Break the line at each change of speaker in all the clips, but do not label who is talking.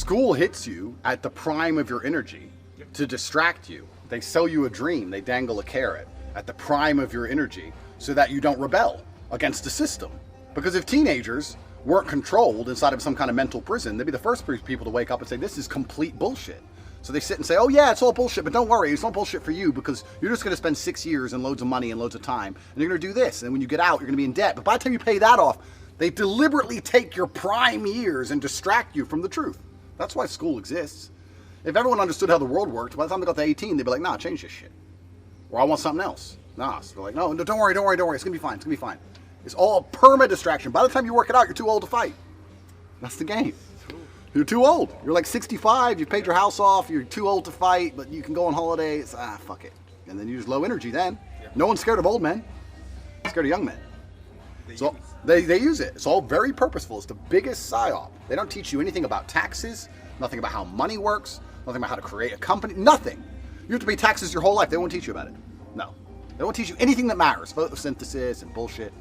School hits you at the prime of your energy to distract you. They sell you a dream. They dangle a carrot at the prime of your energy so that you don't rebel against the system. Because if teenagers weren't controlled inside of some kind of mental prison, they'd be the first people to wake up and say, this is complete bullshit. So they sit and say, oh yeah, it's all bullshit, but don't worry, it's not bullshit for you because you're just going to spend 6 years and loads of money and loads of time, and you're going to do this, and when you get out, you're going to be in debt. But by the time you pay that off, they deliberately take your prime years and distract you from the truth. That's why school exists. If everyone understood how the world worked, by the time they got to 18, they'd be like, nah, change this shit. Or I want something else. Nah, so they're like, no, don't worry, it's going to be fine, it's going to be fine. It's all perma-distraction. By the time you work it out, you're too old to fight. That's the game. You're too old. You're like 65, you've paid your house off, you're too old to fight, but you can go on holidays. Fuck it. And then you use low energy then. Yeah. No one's scared of old men. They're scared of young men. They use it. It's all very purposeful. It's the biggest psyop. They don't teach you anything about taxes, nothing about how money works, nothing about how to create a company, nothing. You have to pay taxes your whole life. They won't teach you about it. No. They won't teach you anything that matters. Photosynthesis and bullshit.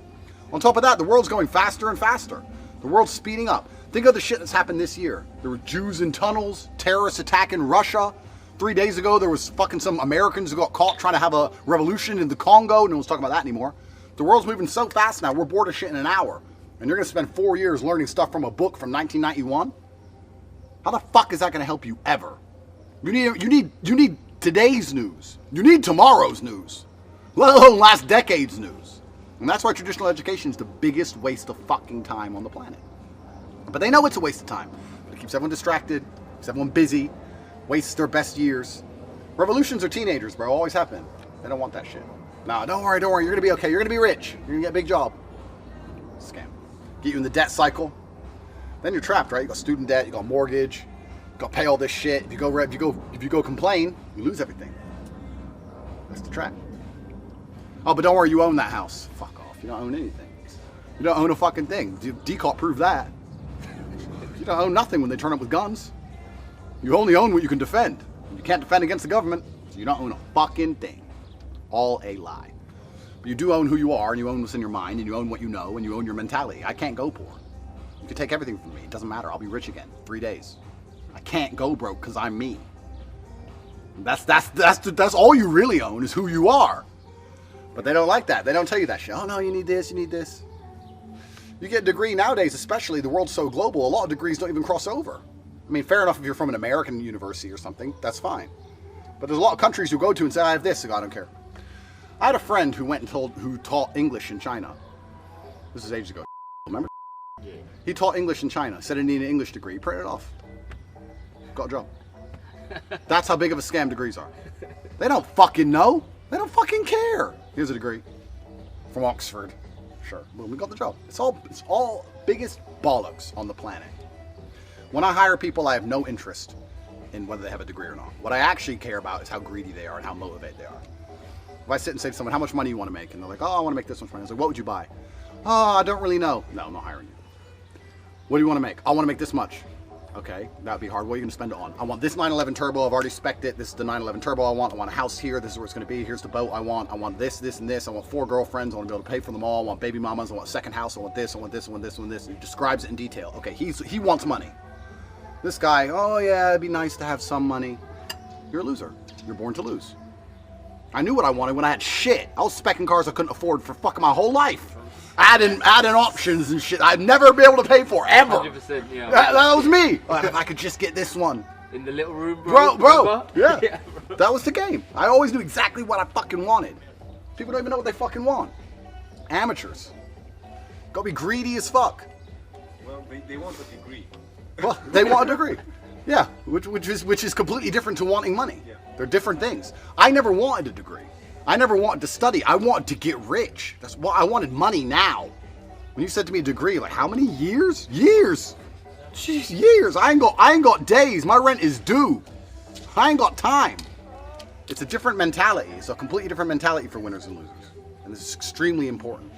On top of that, the world's going faster and faster. The world's speeding up. Think of the shit that's happened this year. There were Jews in tunnels, terrorists attacking Russia. 3 days ago, there was fucking some Americans who got caught trying to have a revolution in the Congo. No one's talking about that anymore. The world's moving so fast now, we're bored of shit in an hour. And you're going to spend 4 years learning stuff from a book from 1991? How the fuck is that going to help you ever? You need today's news. You need tomorrow's news. Let alone last decade's news. And that's why traditional education is the biggest waste of fucking time on the planet. But they know it's a waste of time. It keeps everyone distracted, keeps everyone busy, wastes their best years. Revolutions are teenagers, bro. Always happen. They don't want that shit. No, don't worry. You're going to be okay. You're going to be rich. You're going to get a big job. Scam. Get you in the debt cycle. Then you're trapped, right? You got student debt, you got mortgage, you got to pay all this shit. If you go complain, you lose everything. That's the trap. Oh, but don't worry, you own that house. Fuck off. You don't own anything. You don't own a fucking thing. DCOT proved that. You don't own nothing when they turn up with guns. You only own what you can defend. You can't defend against the government, so you don't own a fucking thing. All a lie. But you do own who you are, and you own what's in your mind, and you own what you know, and you own your mentality. I can't go poor. You can take everything from me. It doesn't matter. I'll be rich again. 3 days. I can't go broke because I'm me. That's all you really own is who you are. But they don't like that. They don't tell you that shit. Oh no, you need this, you need this. You get a degree nowadays, especially the world's so global, a lot of degrees don't even cross over. I mean, fair enough if you're from an American university or something, that's fine. But there's a lot of countries you go to and say, I have this, I don't care. I had a friend who who taught English in China. This is ages ago. Remember? Yeah. He taught English in China, said he needed an English degree, printed it off. Got a job. That's how big of a scam degrees are. They don't fucking know. They don't fucking care. Here's a degree from Oxford. Sure, well, we got the job. It's all biggest bollocks on the planet. When I hire people, I have no interest in whether they have a degree or not. What I actually care about is how greedy they are and how motivated they are. If I sit and say to someone, how much money you want to make? And they're like, oh, I want to make this much money. I was like, what would you buy? Oh, I don't really know. No, I'm not hiring you. What do you want to make? I want to make this much. Okay, that'd be hard. What are you going to spend it on? I want this 911 Turbo. I've already spec'd it. This is the 911 Turbo I want. I want a house here. This is where it's going to be. Here's the boat I want. I want this, this, and this. I want 4 girlfriends. I want to be able to pay for them all. I want baby mamas. I want a second house. I want this. I want this. I want this. I want this. And he describes it in detail. Okay, he wants money. This guy, oh yeah, it'd be nice to have some money. You're a loser. You're born to lose. I knew what I wanted when I had shit. I was spec'ing cars I couldn't afford for fucking my whole life. Adding options and shit I'd never be able to pay for, ever.
100%, yeah.
That was me. If I could just get this one.
In the little room, bro.
Yeah.
Yeah, bro.
That was the game. I always knew exactly what I fucking wanted. People don't even know what they fucking want. Amateurs. Go be greedy as fuck.
Well, they want a degree.
Well, they want a degree. Yeah, which is completely different to wanting money.
Yeah.
They're different things. I never wanted a degree. I never wanted to study. I wanted to get rich. That's why I wanted money now. When you said to me degree, like how many years? Years. Jeez, years. I ain't got days. My rent is due. I ain't got time. It's a different mentality. It's a completely different mentality for winners and losers. And this is extremely important.